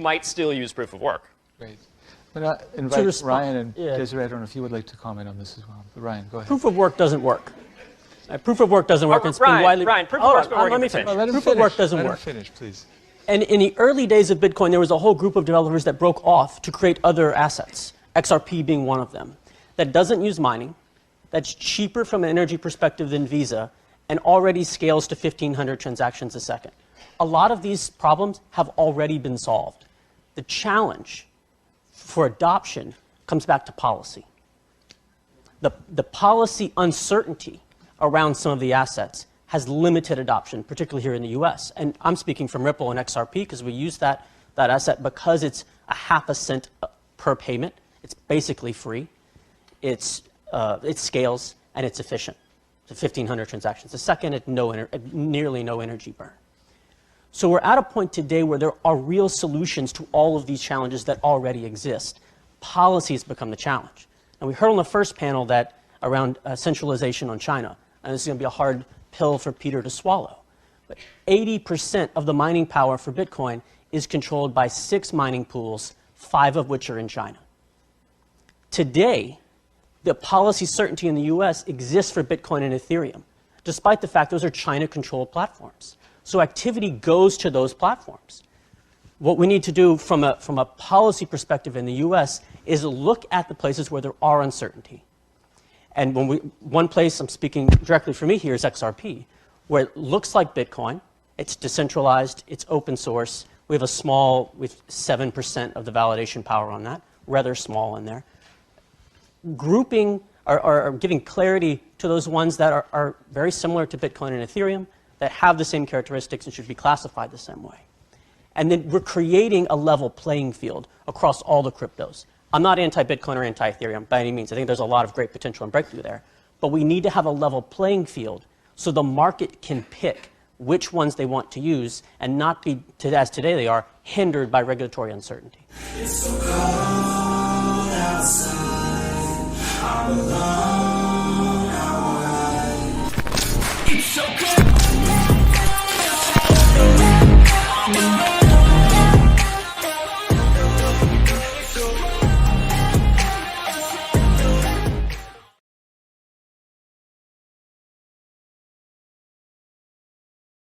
might still use proof of work. Great. I'm going to invite Ryan and Desiree. I don't know if you would like to comment on this as well. But Ryan, go ahead. Proof of work doesn't work. Proof of work doesn't work. It's been widely... Ryan, proof of work's been working. Let me finish. Let him proof finish. of work doesn't Let work. Him finish, please. And in the early days of Bitcoin, there was a whole group of developers that broke off to create other assets, XRP being one of them, that doesn't use mining, that's cheaper from an energy perspective than Visa, and already scales to 1,500 transactions a second. A lot of these problems have already been solved. The challenge for adoption comes back to policy. The policy uncertainty around some of the assets has limited adoption, particularly here in the US. And I'm speaking from Ripple and XRP because we use that asset because it's a half a cent per payment. It's basically free. It scales, and it's efficient. So 1,500 transactions a second at nearly no energy burn. So we're at a point today where there are real solutions to all of these challenges that already exist. Policy has become the challenge. And we heard on the first panel that around centralization on China, and this is going to be a hard pill for Peter to swallow. But 80% of the mining power for Bitcoin is controlled by 6 mining pools, 5 of which are in China. Today, the policy certainty in the US exists for Bitcoin and Ethereum, despite the fact those are China-controlled platforms. So activity goes to those platforms. What we need to do from a policy perspective in the US is look at the places where there are uncertainty. And one place, I'm speaking directly for me here, is XRP, where it looks like Bitcoin. It's decentralized, it's open source. We have 7% of the validation power on that, rather small in there. Grouping or giving clarity to those ones that are very similar to Bitcoin and Ethereum, that have the same characteristics and should be classified the same way. And then we're creating a level playing field across all the cryptos. I'm not anti-Bitcoin or anti-Ethereum by any means. I think there's a lot of great potential and breakthrough there. But we need to have a level playing field so the market can pick which ones they want to use and not be, as today they are, hindered by regulatory uncertainty. It's so cold outside. I'm alone.